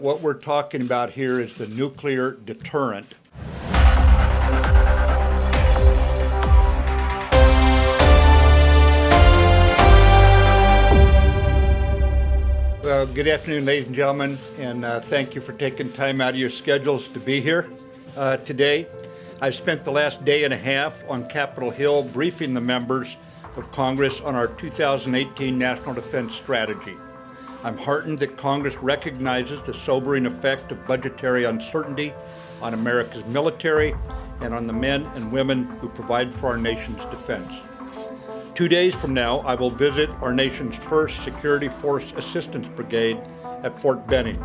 What we're talking about here is the nuclear deterrent. Good afternoon, ladies and gentlemen, and thank you for taking time out of your schedules to be here today. I've spent the last day and a half on Capitol Hill briefing the members of Congress on our 2018 National Defense Strategy. I'm heartened that Congress recognizes the sobering effect of budgetary uncertainty on America's military and on the men and women who provide for our nation's defense. 2 days from now, I will visit our nation's first Security Force Assistance Brigade at Fort Benning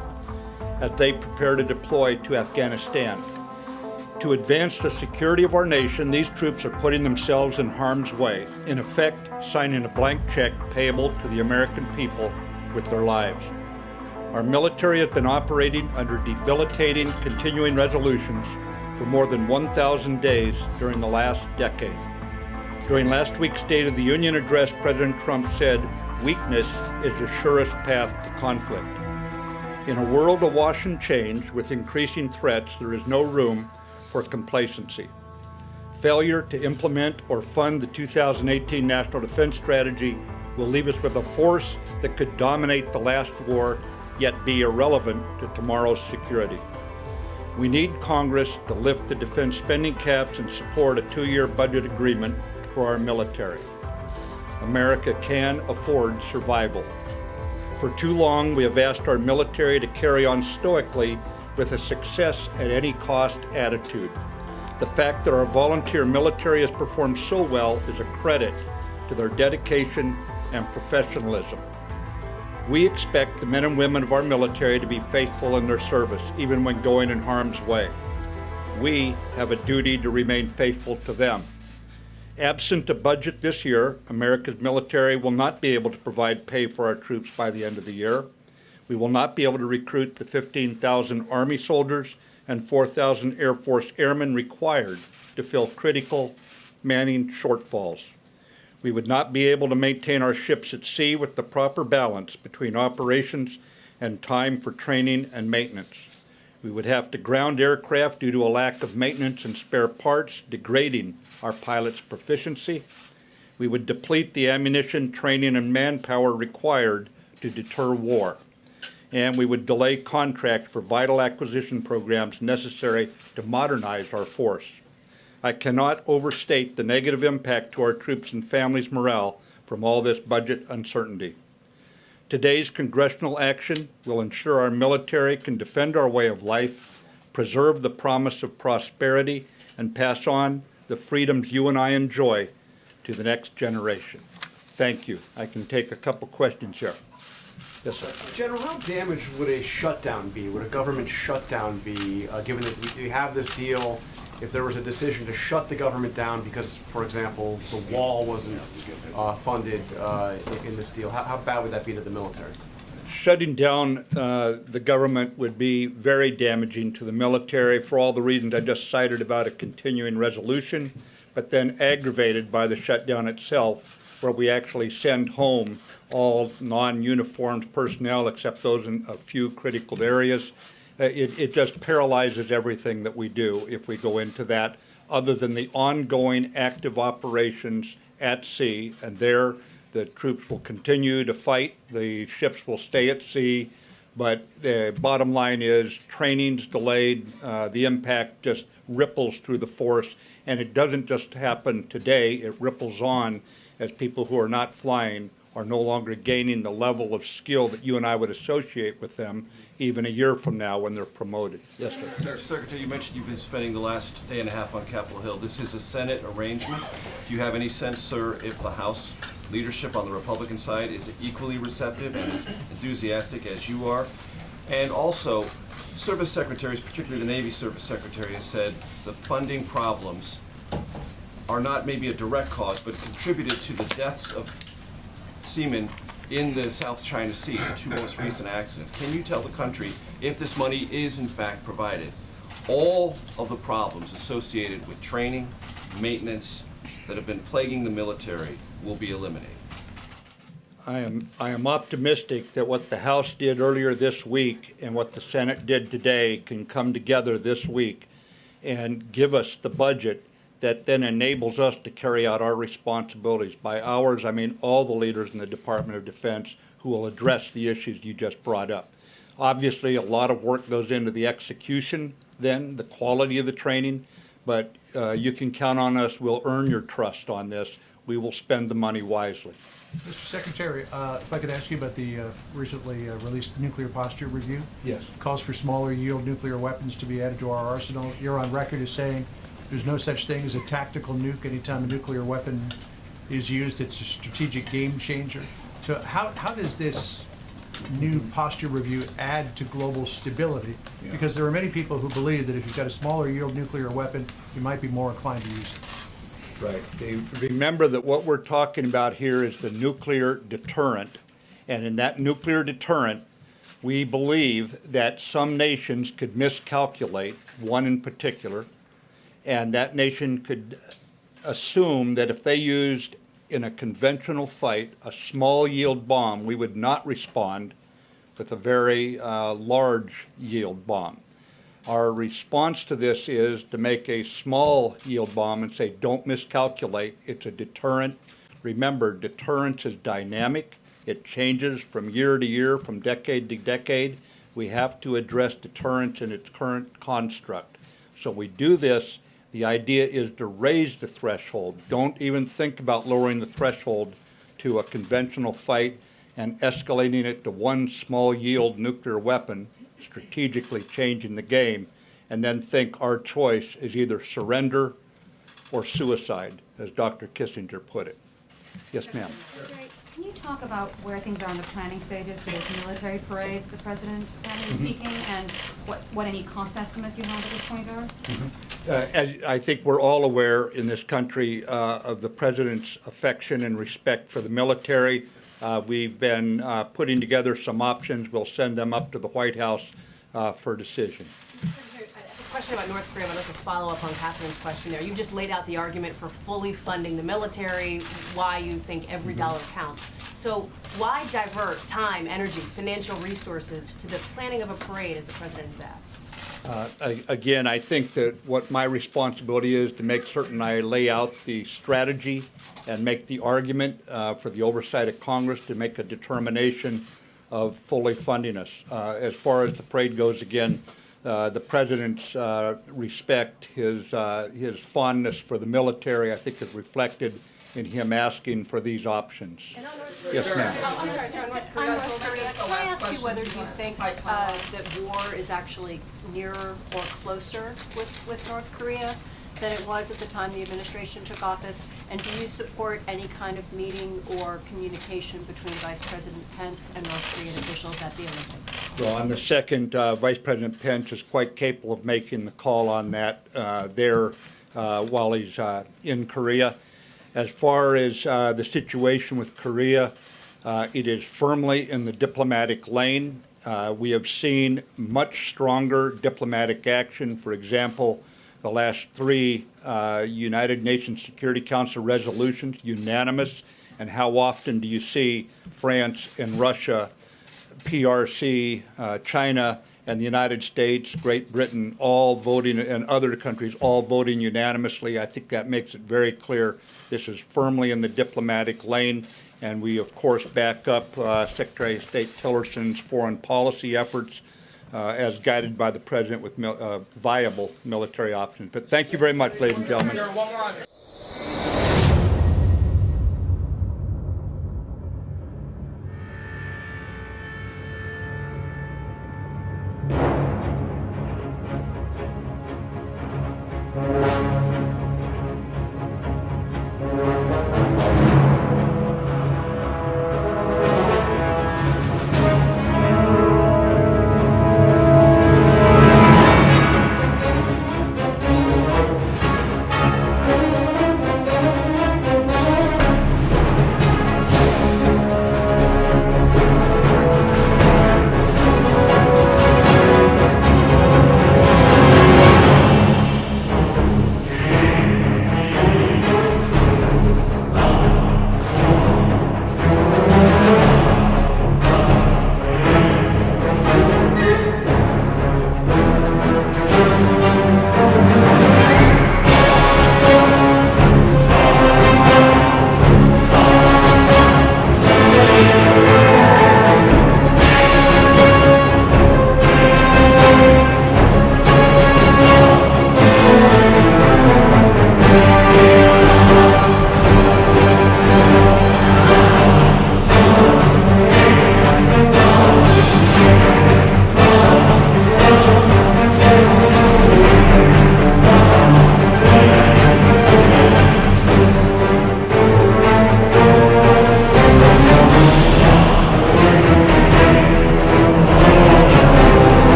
as they prepare to deploy to Afghanistan. To advance the security of our nation, these troops are putting themselves in harm's way, in effect, signing a blank check payable to the American people with their lives. Our military has been operating under debilitating continuing resolutions for more than 1,000 days during the last decade. During last week's State of the Union address, President Trump said, "Weakness is the surest path to conflict." In a world awash in change with increasing threats, there is no room for complacency. Failure to implement or fund the 2018 National Defense Strategy will leave us with a force that could dominate the last war, yet be irrelevant to tomorrow's security. We need Congress to lift the defense spending caps and support a 2-year budget agreement for our military. America can afford survival. For too long, we have asked our military to carry on stoically with a success at any cost attitude. The fact that our volunteer military has performed so well is a credit to their dedication and professionalism. We expect the men and women of our military to be faithful in their service, even when going in harm's way. We have a duty to remain faithful to them. Absent a budget this year, America's military will not be able to provide pay for our troops by the end of the year. We will not be able to recruit the 15,000 Army soldiers and 4,000 Air Force airmen required to fill critical manning shortfalls. We would not be able to maintain our ships at sea with the proper balance between operations and time for training and maintenance. We would have to ground aircraft due to a lack of maintenance and spare parts, degrading our pilots' proficiency. We would deplete the ammunition, training, and manpower required to deter war. And we would delay contracts for vital acquisition programs necessary to modernize our force. I cannot overstate the negative impact to our troops and families' morale from all this budget uncertainty. Today's congressional action will ensure our military can defend our way of life, preserve the promise of prosperity, and pass on the freedoms you and I enjoy to the next generation. Thank you. I can take a couple questions here. Yes, sir. General, how damaged would a shutdown be? Would a government shutdown be, given that we have this deal? If there was a decision to shut the government down because, for example, the wall wasn't funded in this deal, how bad would that be to the military? Shutting down the government would be very damaging to the military for all the reasons I just cited about a continuing resolution, but then aggravated by the shutdown itself, where we actually send home all non-uniformed personnel except those in a few critical areas. It just paralyzes everything that we do if we go into that, other than the ongoing active operations at sea. And there, the troops will continue to fight. The ships will stay at sea. But the bottom line is training's delayed. The impact just ripples through the force. And it doesn't just happen today. It ripples on as people who are not flying are no longer gaining the level of skill that you and I would associate with them even a year from now when they're promoted. Yes, sir. Secretary, you mentioned you've been spending the last day and a half on Capitol Hill. This is a Senate arrangement. Do you have any sense, sir, if the House leadership on the Republican side is equally receptive and as enthusiastic as you are? And also, service secretaries, particularly the Navy Service Secretary, has said the funding problems are not maybe a direct cause, but contributed to the deaths of seamen in the South China Sea, the two most recent accidents. Can you tell the country, if this money is in fact provided, all of the problems associated with training, maintenance, that have been plaguing the military will be eliminated? I am optimistic that what the House did earlier this week and what the Senate did today can come together this week and give us the budget that then enables us to carry out our responsibilities. By ours, I mean all the leaders in the Department of Defense who will address the issues you just brought up. Obviously, a lot of work goes into the execution then, the quality of the training, but you can count on us. We'll earn your trust on this. We will spend the money wisely. Mr. Secretary, if I could ask you about the recently released nuclear posture review. Yes. Calls for smaller yield nuclear weapons to be added to our arsenal. You're on record as saying there's no such thing as a tactical nuke. Anytime a nuclear weapon is used, it's a strategic game changer. So how does this new posture review add to global stability? Because there are many people who believe that if you've got a smaller yield nuclear weapon, you might be more inclined to use it. Right. Remember that what we're talking about here is the nuclear deterrent. And in that nuclear deterrent, we believe that some nations could miscalculate, one in particular, and that nation could assume that if they used in a conventional fight a small yield bomb, we would not respond with a very large yield bomb. Our response to this is to make a small yield bomb and say, don't miscalculate. It's a deterrent. Remember, deterrence is dynamic. It changes from year to year, from decade to decade. We have to address deterrence in its current construct. So we do this. The idea is to raise the threshold. Don't even think about lowering the threshold to a conventional fight and escalating it to one small yield nuclear weapon, strategically changing the game, and then think our choice is either surrender or suicide, as Dr. Kissinger put it. Yes, ma'am. Can you talk about where things are in the planning stages for this military parade the president is seeking, and what any cost estimates you have at this point are? I think we're all aware in this country of the president's affection and respect for the military. We've been putting together some options. We'll send them up to the White House for decision. A question about North Korea, but also follow up on Catherine's question there. You just laid out the argument for fully funding the military, why you think every dollar counts. So why divert time, energy, financial resources to the planning of a parade, as the president has asked? Again, I think that what my responsibility is to make certain I lay out the strategy and make the argument for the oversight of Congress to make a determination of fully funding us. As far as the parade goes, again, the president's respect, his fondness for the military, I think is reflected in him asking for these options. Yes, ma'am. I'm sorry, North Korea. Can I ask you whether you think that war is actually nearer or closer with North Korea than it was at the time the administration took office? And do you support any kind of meeting or communication between Vice President Pence and North Korean officials at the Olympics? Well, on the second, Vice President Pence is quite capable of making the call on that while he's in Korea. As far as the situation with Korea, it is firmly in the diplomatic lane. We have seen much stronger diplomatic action. For example, the last three United Nations Security Council resolutions, unanimous. And how often do you see France and Russia, PRC, China, and the United States, Great Britain, all voting, and other countries all voting unanimously? I think that makes it very clear this is firmly in the diplomatic lane. And we, of course, back up Secretary of State Tillerson's foreign policy efforts as guided by the President with viable military options. But thank you very much, ladies and gentlemen.